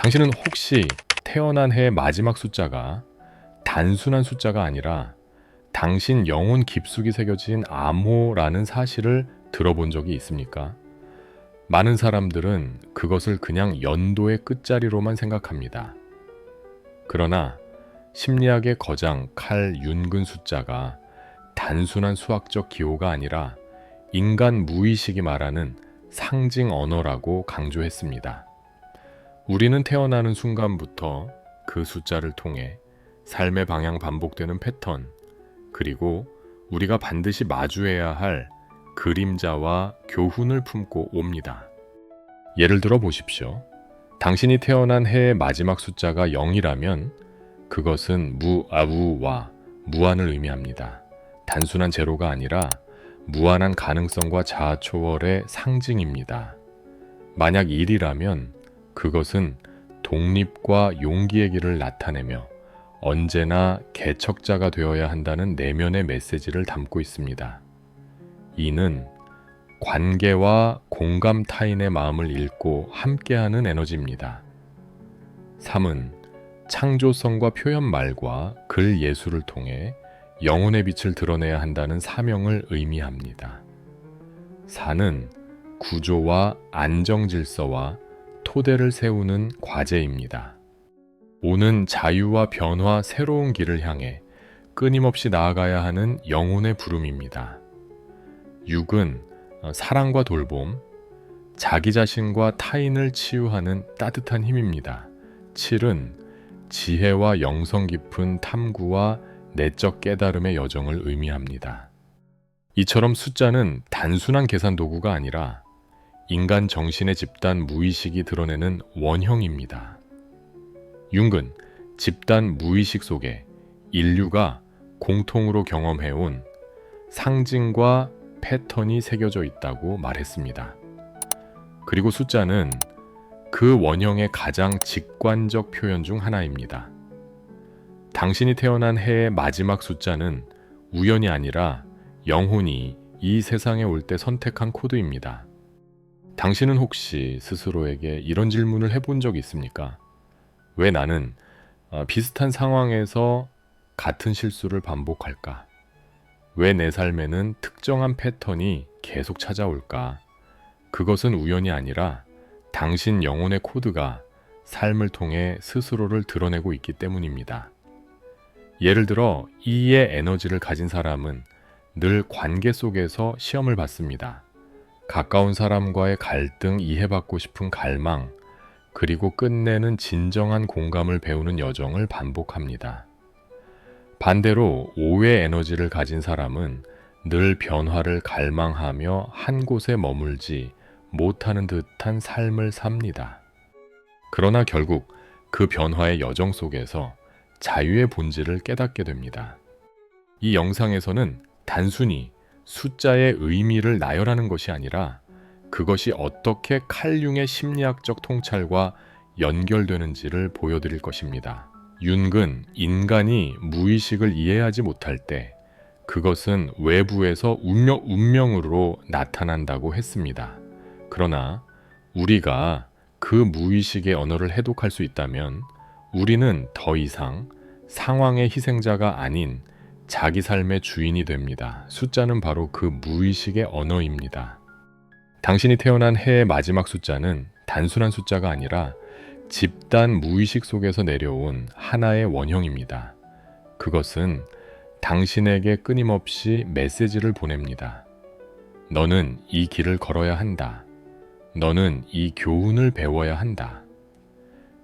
당신은 혹시 태어난 해의 마지막 숫자가 단순한 숫자가 아니라 당신 영혼 깊숙이 새겨진 암호라는 사실을 들어본 적이 있습니까? 많은 사람들은 그것을 그냥 연도의 끝자리로만 생각합니다. 그러나 심리학의 거장 칼 윤근 숫자가 단순한 수학적 기호가 아니라 인간 무의식이 말하는 상징 언어라고 강조했습니다. 우리는 태어나는 순간부터 그 숫자를 통해 삶의 방향 반복되는 패턴, 그리고 우리가 반드시 마주해야 할 그림자와 교훈을 품고 옵니다. 예를 들어 보십시오. 당신이 태어난 해의 마지막 숫자가 0이라면 그것은 무아우와 무한을 의미합니다. 단순한 제로가 아니라 무한한 가능성과 자아 초월의 상징입니다. 만약 1이라면 그것은 독립과 용기의 길을 나타내며 언제나 개척자가 되어야 한다는 내면의 메시지를 담고 있습니다. 2는 관계와 공감 타인의 마음을 읽고 함께하는 에너지입니다. 3은 창조성과 표현말과 글 예술을 통해 영혼의 빛을 드러내야 한다는 사명을 의미합니다. 4는 구조와 안정 질서와 토대를 세우는 과제입니다. 5는 자유와 변화, 새로운 길을 향해 끊임없이 나아가야 하는 영혼의 부름입니다. 6은 사랑과 돌봄, 자기 자신과 타인을 치유하는 따뜻한 힘입니다. 7은 지혜와 영성 깊은 탐구와 내적 깨달음의 여정을 의미합니다. 이처럼 숫자는 단순한 계산 도구가 아니라 인간 정신의 집단 무의식이 드러내는 원형입니다. 융근, 집단 무의식 속에 인류가 공통으로 경험해온 상징과 패턴이 새겨져 있다고 말했습니다. 그리고 숫자는 그 원형의 가장 직관적 표현 중 하나입니다. 당신이 태어난 해의 마지막 숫자는 우연이 아니라 영혼이 이 세상에 올 때 선택한 코드입니다. 당신은 혹시 스스로에게 이런 질문을 해본 적 있습니까? 왜 나는 비슷한 상황에서 같은 실수를 반복할까? 왜 내 삶에는 특정한 패턴이 계속 찾아올까? 그것은 우연이 아니라 당신 영혼의 코드가 삶을 통해 스스로를 드러내고 있기 때문입니다. 예를 들어 E의 에너지를 가진 사람은 늘 관계 속에서 시험을 받습니다. 가까운 사람과의 갈등, 이해받고 싶은 갈망, 그리고 끝내는 진정한 공감을 배우는 여정을 반복합니다. 반대로 O의 에너지를 가진 사람은 늘 변화를 갈망하며 한 곳에 머물지 못하는 듯한 삶을 삽니다. 그러나 결국 그 변화의 여정 속에서 자유의 본질을 깨닫게 됩니다. 이 영상에서는 단순히 숫자의 의미를 나열하는 것이 아니라 그것이 어떻게 칼융의 심리학적 통찰과 연결되는지를 보여드릴 것입니다. 윤근, 인간이 무의식을 이해하지 못할 때 그것은 외부에서 운명으로 나타난다고 했습니다. 그러나 우리가 그 무의식의 언어를 해독할 수 있다면 우리는 더 이상 상황의 희생자가 아닌 자기 삶의 주인이 됩니다. 숫자는 바로 그 무의식의 언어입니다. 당신이 태어난 해의 마지막 숫자는 단순한 숫자가 아니라 집단 무의식 속에서 내려온 하나의 원형입니다. 그것은 당신에게 끊임없이 메시지를 보냅니다. 너는 이 길을 걸어야 한다. 너는 이 교훈을 배워야 한다.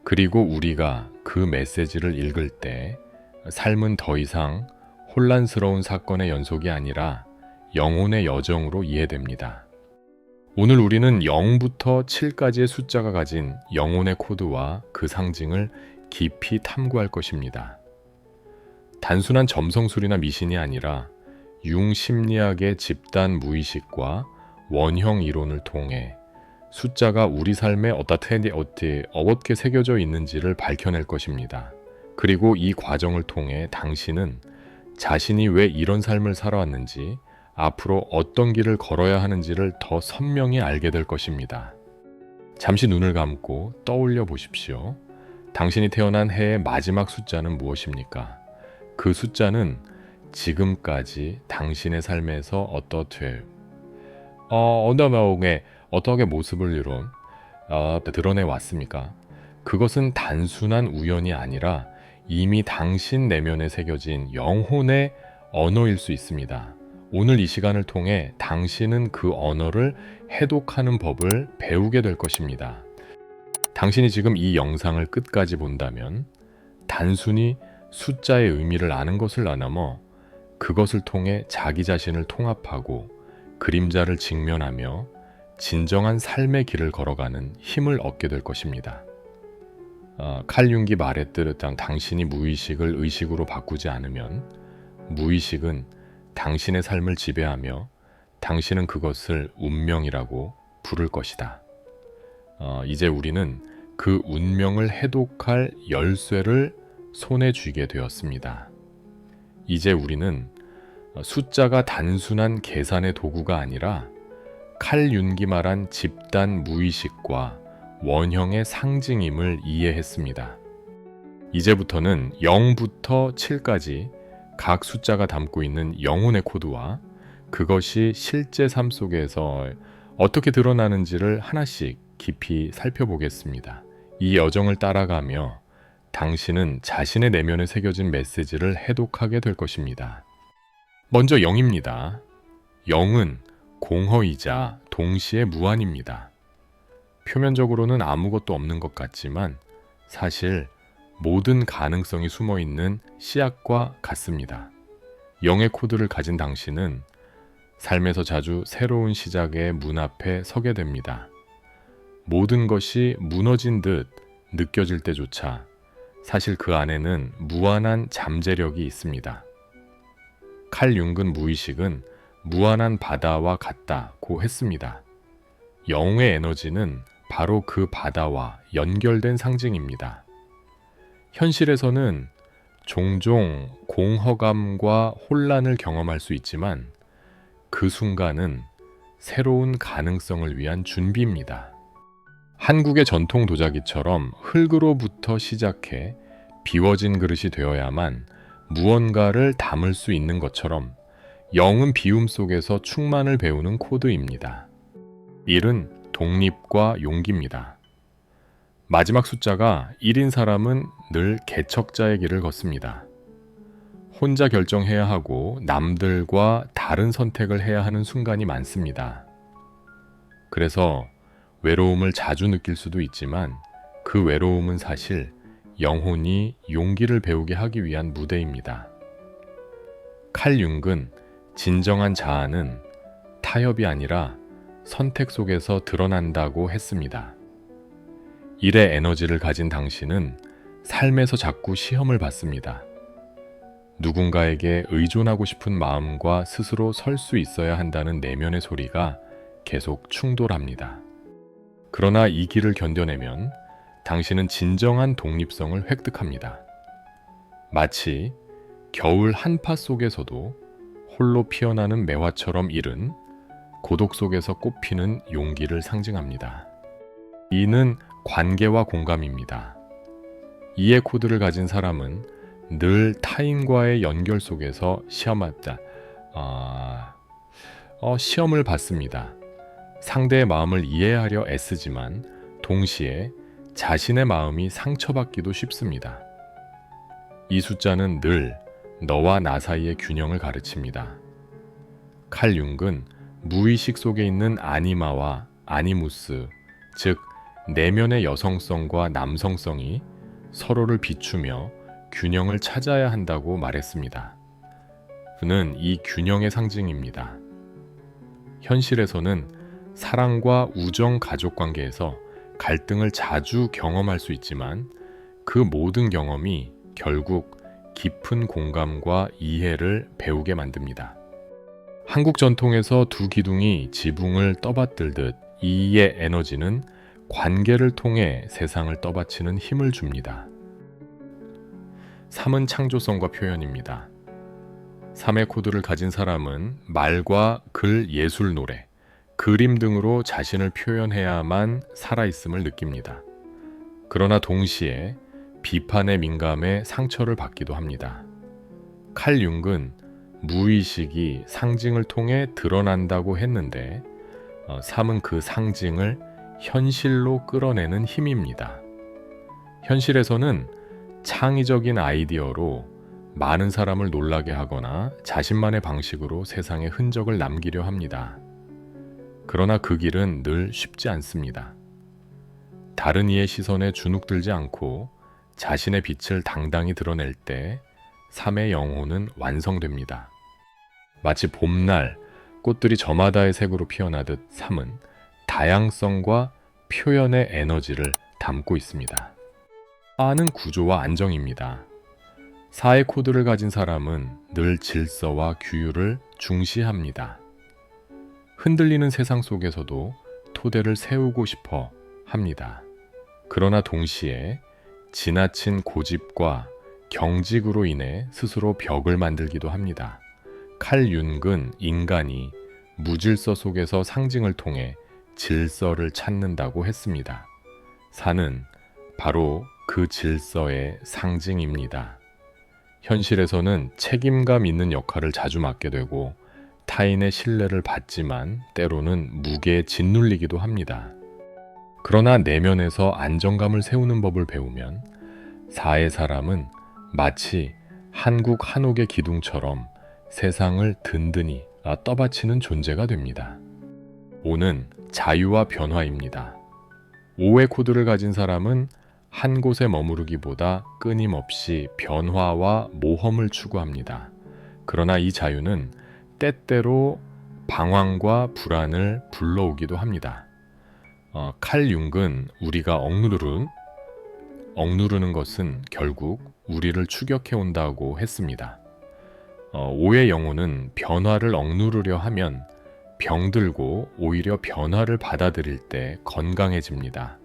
그리고 우리가 그 메시지를 읽을 때 삶은 더 이상 혼란스러운 사건의 연속이 아니라 영혼의 여정으로 이해됩니다. 오늘 우리는 0부터 7까지의 숫자가 가진 영혼의 코드와 그 상징을 깊이 탐구할 것입니다. 단순한 점성술이나 미신이 아니라 융 심리학의 집단 무의식과 원형 이론을 통해 숫자가 우리 삶에 어떻게 새겨져 있는지를 밝혀낼 것입니다. 그리고 이 과정을 통해 당신은 자신이 왜 이런 삶을 살아왔는지, 앞으로 어떤 길을 걸어야 하는지를 더 선명히 알게 될 것입니다. 잠시 눈을 감고 떠올려 보십시오. 당신이 태어난 해의 마지막 숫자는 무엇입니까? 그 숫자는 지금까지 당신의 삶에서 어떻게 어떻게 모습을 드러내 왔습니까? 그것은 단순한 우연이 아니라 이미 당신 내면에 새겨진 영혼의 언어일 수 있습니다. 오늘 이 시간을 통해 당신은 그 언어를 해독하는 법을 배우게 될 것입니다. 당신이 지금 이 영상을 끝까지 본다면 단순히 숫자의 의미를 아는 것을 넘어 그것을 통해 자기 자신을 통합하고 그림자를 직면하며 진정한 삶의 길을 걸어가는 힘을 얻게 될 것입니다. 칼 융기 말했듯 당신이 무의식을 의식으로 바꾸지 않으면 무의식은 당신의 삶을 지배하며 당신은 그것을 운명이라고 부를 것이다. 이제 우리는 그 운명을 해독할 열쇠를 손에 쥐게 되었습니다. 이제 우리는 숫자가 단순한 계산의 도구가 아니라 칼 융기 말한 집단 무의식과 원형의 상징임을 이해했습니다. 이제부터는 0부터 7까지 각 숫자가 담고 있는 영혼의 코드와 그것이 실제 삶 속에서 어떻게 드러나는지를 하나씩 깊이 살펴보겠습니다. 이 여정을 따라가며 당신은 자신의 내면에 새겨진 메시지를 해독하게 될 것입니다. 먼저 0입니다. 0은 공허이자 동시에 무한입니다. 표면적으로는 아무것도 없는 것 같지만 사실 모든 가능성이 숨어있는 씨앗과 같습니다. 0의 코드를 가진 당신은 삶에서 자주 새로운 시작의 문 앞에 서게 됩니다. 모든 것이 무너진 듯 느껴질 때조차 사실 그 안에는 무한한 잠재력이 있습니다. 칼 융근 무의식은 무한한 바다와 같다고 했습니다. 영의 에너지는 바로 그 바다와 연결된 상징입니다. 현실에서는 종종 공허감과 혼란을 경험할 수 있지만 그 순간은 새로운 가능성을 위한 준비입니다. 한국의 전통 도자기처럼 흙으로부터 시작해 비워진 그릇이 되어야만 무언가를 담을 수 있는 것처럼 영은 비움 속에서 충만을 배우는 코드입니다. 1은 독립과 용기입니다. 마지막 숫자가 1인 사람은 늘 개척자의 길을 걷습니다. 혼자 결정해야 하고 남들과 다른 선택을 해야 하는 순간이 많습니다. 그래서 외로움을 자주 느낄 수도 있지만 그 외로움은 사실 영혼이 용기를 배우게 하기 위한 무대입니다. 칼 융근 진정한 자아는 타협이 아니라 선택 속에서 드러난다고 했습니다. 일의 에너지를 가진 당신은 삶에서 자꾸 시험을 받습니다. 누군가에게 의존하고 싶은 마음과 스스로 설 수 있어야 한다는 내면의 소리가 계속 충돌합니다. 그러나 이 길을 견뎌내면 당신은 진정한 독립성을 획득합니다. 마치 겨울 한파 속에서도 홀로 피어나는 매화처럼 일은 고독 속에서 꽃피는 용기를 상징합니다. 이는 관계와 공감입니다. 이의 코드를 가진 사람은 늘 타인과의 연결 속에서 시험을 받습니다. 상대의 마음을 이해하려 애쓰지만 동시에 자신의 마음이 상처받기도 쉽습니다. 이 숫자는 늘 너와 나 사이의 균형을 가르칩니다. 칼 융근 무의식 속에 있는 아니마와 아니무스, 즉 내면의 여성성과 남성성이 서로를 비추며 균형을 찾아야 한다고 말했습니다. 그는 이 균형의 상징입니다. 현실에서는 사랑과 우정 가족 관계에서 갈등을 자주 경험할 수 있지만 그 모든 경험이 결국 깊은 공감과 이해를 배우게 만듭니다. 한국 전통에서 두 기둥이 지붕을 떠받들듯 이의 에너지는 관계를 통해 세상을 떠받치는 힘을 줍니다. 3은 창조성과 표현입니다. 3의 코드를 가진 사람은 말과 글, 예술, 노래, 그림 등으로 자신을 표현해야만 살아있음을 느낍니다. 그러나 동시에 비판에 민감해 상처를 받기도 합니다. 칼 융은 무의식이 상징을 통해 드러난다고 했는데 3은 그 상징을 현실로 끌어내는 힘입니다. 현실에서는 창의적인 아이디어로 많은 사람을 놀라게 하거나 자신만의 방식으로 세상에 흔적을 남기려 합니다. 그러나 그 길은 늘 쉽지 않습니다. 다른 이의 시선에 주눅들지 않고 자신의 빛을 당당히 드러낼 때 삶의 영혼은 완성됩니다. 마치 봄날 꽃들이 저마다의 색으로 피어나듯 삶은 다양성과 표현의 에너지를 담고 있습니다. 4는 구조와 안정입니다. 4의 코드를 가진 사람은 늘 질서와 규율을 중시합니다. 흔들리는 세상 속에서도 토대를 세우고 싶어 합니다. 그러나 동시에 지나친 고집과 경직으로 인해 스스로 벽을 만들기도 합니다. 칼 융은 인간이 무질서 속에서 상징을 통해 질서를 찾는다고 했습니다. 4는 바로 그 질서의 상징입니다. 현실에서는 책임감 있는 역할을 자주 맡게 되고 타인의 신뢰를 받지만 때로는 무게에 짓눌리기도 합니다. 그러나 내면에서 안정감을 세우는 법을 배우면 4의 사람은 마치 한국 한옥의 기둥처럼 세상을 든든히 떠받치는 존재가 됩니다. 5는 자유와 변화입니다. 5의 코드를 가진 사람은 한 곳에 머무르기보다 끊임없이 변화와 모험을 추구합니다. 그러나 이 자유는 때때로 방황과 불안을 불러오기도 합니다. 칼 융은 우리가 억누르는 것은 결국 우리를 추격해 온다고 했습니다. 5의 영혼은 변화를 억누르려 하면 병들고 오히려 변화를 받아들일 때 건강해집니다.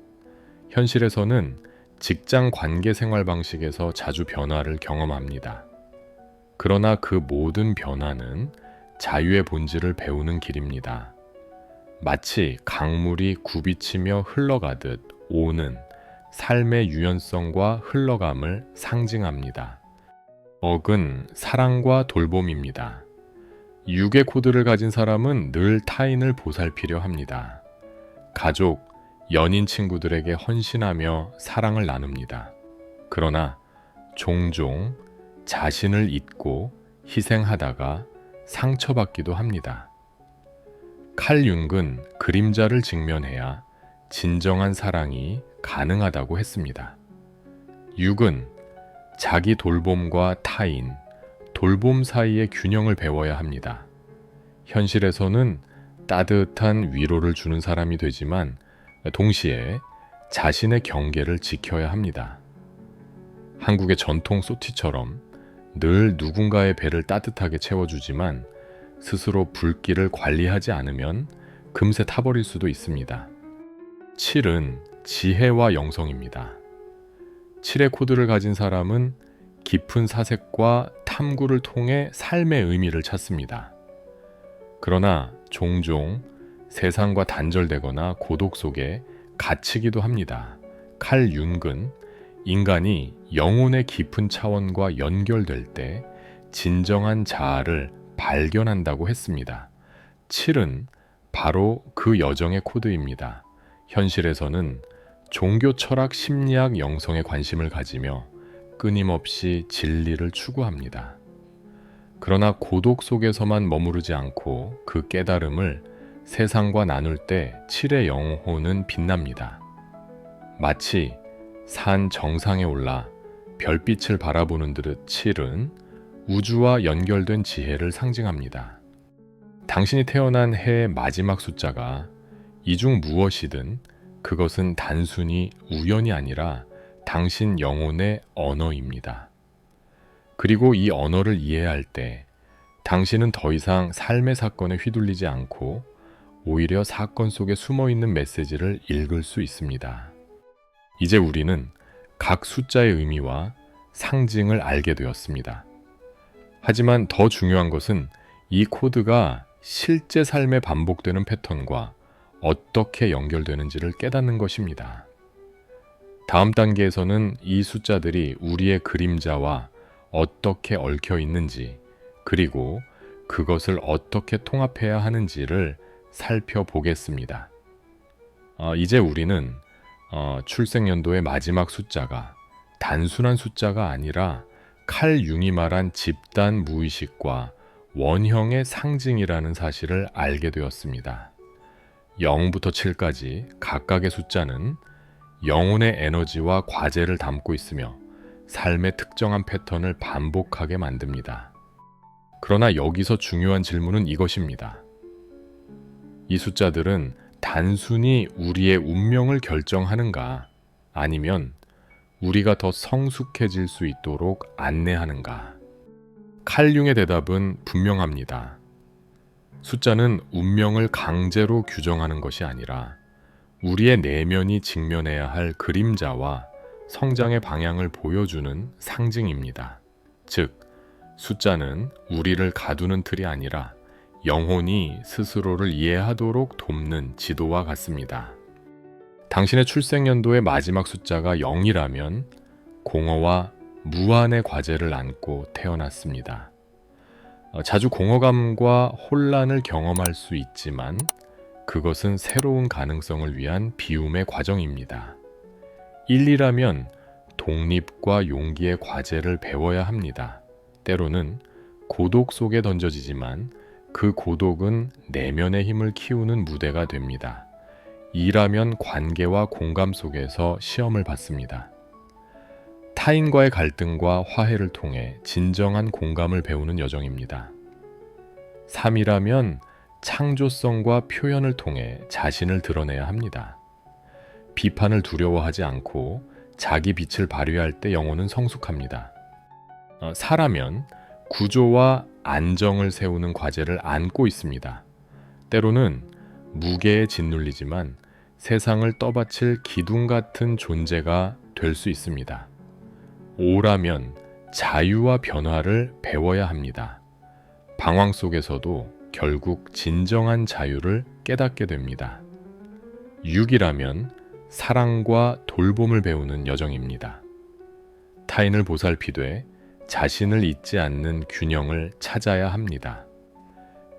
현실에서는 직장 관계 생활 방식에서 자주 변화를 경험합니다. 그러나 그 모든 변화는 자유의 본질을 배우는 길입니다. 마치 강물이 굽이치며 흘러가듯 5는 삶의 유연성과 흘러감을 상징합니다. 억은 사랑과 돌봄입니다. 6의 코드를 가진 사람은 늘 타인을 보살피려 합니다. 가족, 연인 친구들에게 헌신하며 사랑을 나눕니다. 그러나 종종 자신을 잊고 희생하다가 상처받기도 합니다. 칼 융은 그림자를 직면해야 진정한 사랑이 가능하다고 했습니다. 6은 자기 돌봄과 타인, 돌봄 사이의 균형을 배워야 합니다. 현실에서는 따뜻한 위로를 주는 사람이 되지만 동시에 자신의 경계를 지켜야 합니다. 한국의 전통 소티처럼 늘 누군가의 배를 따뜻하게 채워주지만 스스로 불길을 관리하지 않으면 금세 타버릴 수도 있습니다. 7은 지혜와 영성입니다. 7의 코드를 가진 사람은 깊은 사색과 탐구를 통해 삶의 의미를 찾습니다. 그러나 종종 세상과 단절되거나 고독 속에 갇히기도 합니다. 칼 융은 인간이 영혼의 깊은 차원과 연결될 때 진정한 자아를 발견한다고 했습니다. 7은 바로 그 여정의 코드입니다. 현실에서는 종교 철학, 심리학, 영성에 관심을 가지며 끊임없이 진리를 추구합니다. 그러나 고독 속에서만 머무르지 않고 그 깨달음을 세상과 나눌 때 7의 영혼은 빛납니다. 마치 산 정상에 올라 별빛을 바라보는 듯 7은 우주와 연결된 지혜를 상징합니다. 당신이 태어난 해의 마지막 숫자가 이 중 무엇이든 그것은 단순히 우연이 아니라 당신 영혼의 언어입니다. 그리고 이 언어를 이해할 때 당신은 더 이상 삶의 사건에 휘둘리지 않고 오히려 사건 속에 숨어있는 메시지를 읽을 수 있습니다. 이제 우리는 각 숫자의 의미와 상징을 알게 되었습니다. 하지만 더 중요한 것은 이 코드가 실제 삶에 반복되는 패턴과 어떻게 연결되는지를 깨닫는 것입니다. 다음 단계에서는 이 숫자들이 우리의 그림자와 어떻게 얽혀 있는지, 그리고 그것을 어떻게 통합해야 하는지를 살펴보겠습니다. 이제 우리는 출생연도의 마지막 숫자가 단순한 숫자가 아니라 칼 융이 말한 집단 무의식과 원형의 상징이라는 사실을 알게 되었습니다. 0부터 7까지 각각의 숫자는 영혼의 에너지와 과제를 담고 있으며 삶의 특정한 패턴을 반복하게 만듭니다. 그러나 여기서 중요한 질문은 이것입니다. 이 숫자들은 단순히 우리의 운명을 결정하는가, 아니면 우리가 더 성숙해질 수 있도록 안내하는가? 칼융의 대답은 분명합니다. 숫자는 운명을 강제로 규정하는 것이 아니라 우리의 내면이 직면해야 할 그림자와 성장의 방향을 보여주는 상징입니다. 즉, 숫자는 우리를 가두는 틀이 아니라 영혼이 스스로를 이해하도록 돕는 지도와 같습니다. 당신의 출생연도의 마지막 숫자가 0이라면 공허와 무한의 과제를 안고 태어났습니다. 자주 공허감과 혼란을 경험할 수 있지만 그것은 새로운 가능성을 위한 비움의 과정입니다. 1이라면 독립과 용기의 과제를 배워야 합니다. 때로는 고독 속에 던져지지만 그 고독은 내면의 힘을 키우는 무대가 됩니다. 2라면 관계와 공감 속에서 시험을 받습니다. 타인과의 갈등과 화해를 통해 진정한 공감을 배우는 여정입니다. 3이라면 창조성과 표현을 통해 자신을 드러내야 합니다. 비판을 두려워하지 않고 자기 빛을 발휘할 때 영혼은 성숙합니다. 4라면 구조와 안정을 세우는 과제를 안고 있습니다. 때로는 무게에 짓눌리지만 세상을 떠받칠 기둥 같은 존재가 될 수 있습니다. 5라면 자유와 변화를 배워야 합니다. 방황 속에서도 결국 진정한 자유를 깨닫게 됩니다. 6이라면 사랑과 돌봄을 배우는 여정입니다. 타인을 보살피되 자신을 잊지 않는 균형을 찾아야 합니다.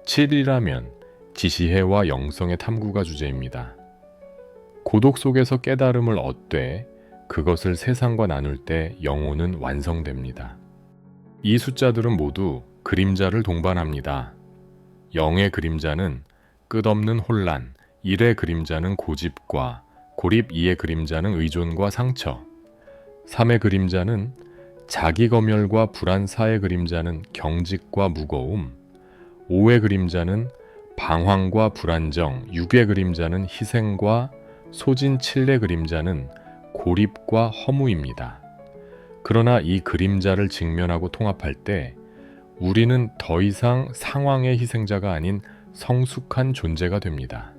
7이라면 지시해와 영성의 탐구가 주제입니다. 고독 속에서 깨달음을 얻되 그것을 세상과 나눌 때 영혼은 완성됩니다. 이 숫자들은 모두 그림자를 동반합니다. 0의 그림자는 끝없는 혼란, 1의 그림자는 고집과 고립, 2의 그림자는 의존과 상처, 3의 그림자는 자기검열과 불안, 4의 그림자는 경직과 무거움, 5의 그림자는 방황과 불안정, 6의 그림자는 희생과 소진, 7의 그림자는 고립과 허무입니다. 그러나 이 그림자를 직면하고 통합할 때 우리는 더 이상 상황의 희생자가 아닌 성숙한 존재가 됩니다.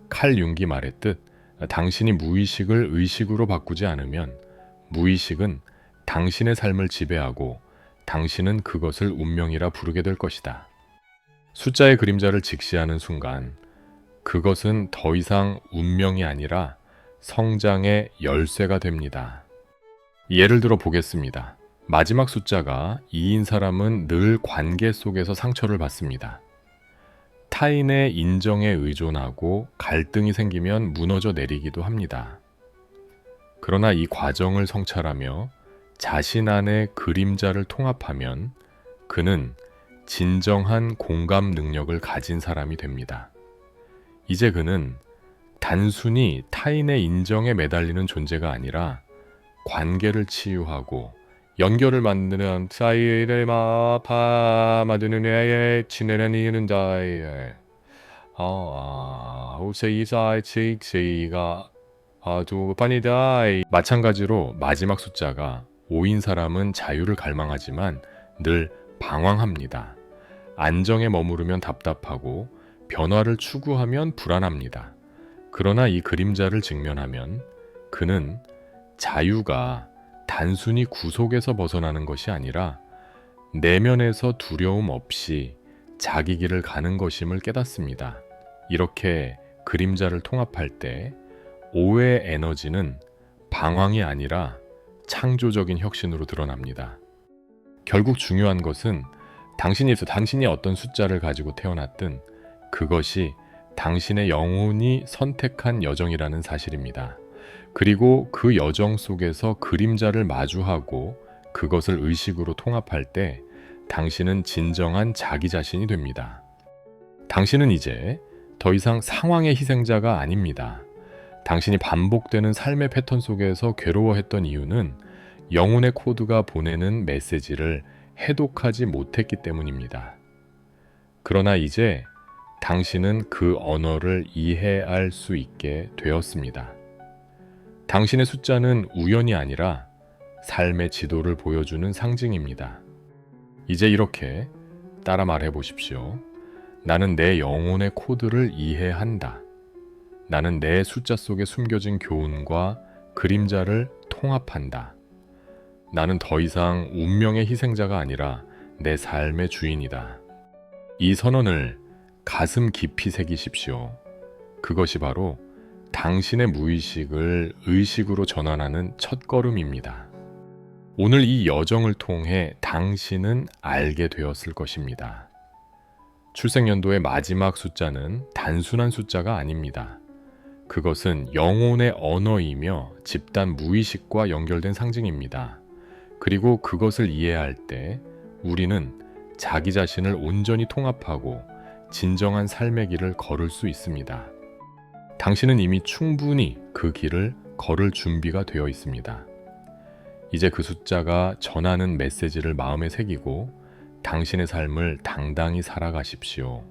칼 융기 말했듯 당신이 무의식을 의식으로 바꾸지 않으면 무의식은 당신의 삶을 지배하고 당신은 그것을 운명이라 부르게 될 것이다. 숫자의 그림자를 직시하는 순간 그것은 더 이상 운명이 아니라 성장의 열쇠가 됩니다. 예를 들어 보겠습니다. 마지막 숫자가 2인 사람은 늘 관계 속에서 상처를 받습니다. 타인의 인정에 의존하고 갈등이 생기면 무너져 내리기도 합니다. 그러나 이 과정을 성찰하며 자신 안의 그림자를 통합하면 그는 진정한 공감 능력을 가진 사람이 됩니다. 이제 그는 단순히 타인의 인정에 매달리는 존재가 아니라 관계를 치유하고 연결을 만드는 사이를 마파마드는 애에 지내는 자에 오세이사이 칙세이가 아주 빠니다. 마찬가지로 마지막 숫자가 5인 사람은 자유를 갈망하지만 늘 방황합니다. 안정에 머무르면 답답하고 변화를 추구하면 불안합니다. 그러나 이 그림자를 직면하면 그는 자유가 단순히 구속에서 벗어나는 것이 아니라 내면에서 두려움 없이 자기 길을 가는 것임을 깨닫습니다. 이렇게 그림자를 통합할 때 5의 에너지는 방황이 아니라 창조적인 혁신으로 드러납니다. 결국 중요한 것은 당신이 어떤 숫자를 가지고 태어났든 그것이 당신의 영혼이 선택한 여정이라는 사실입니다. 그리고 그 여정 속에서 그림자를 마주하고 그것을 의식으로 통합할 때 당신은 진정한 자기 자신이 됩니다. 당신은 이제 더 이상 상황의 희생자가 아닙니다. 당신이 반복되는 삶의 패턴 속에서 괴로워했던 이유는 영혼의 코드가 보내는 메시지를 해독하지 못했기 때문입니다. 그러나 이제 당신은 그 언어를 이해할 수 있게 되었습니다. 당신의 숫자는 우연이 아니라 삶의 지도를 보여주는 상징입니다. 이제 이렇게 따라 말해 보십시오. 나는 내 영혼의 코드를 이해한다. 나는 내 숫자 속에 숨겨진 교훈과 그림자를 통합한다. 나는 더 이상 운명의 희생자가 아니라 내 삶의 주인이다. 이 선언을 가슴 깊이 새기십시오. 그것이 바로 당신의 무의식을 의식으로 전환하는 첫걸음입니다. 오늘 이 여정을 통해 당신은 알게 되었을 것입니다. 출생연도의 마지막 숫자는 단순한 숫자가 아닙니다. 그것은 영혼의 언어이며 집단 무의식과 연결된 상징입니다. 그리고 그것을 이해할 때 우리는 자기 자신을 온전히 통합하고 진정한 삶의 길을 걸을 수 있습니다. 당신은 이미 충분히 그 길을 걸을 준비가 되어 있습니다. 이제 그 숫자가 전하는 메시지를 마음에 새기고 당신의 삶을 당당히 살아가십시오.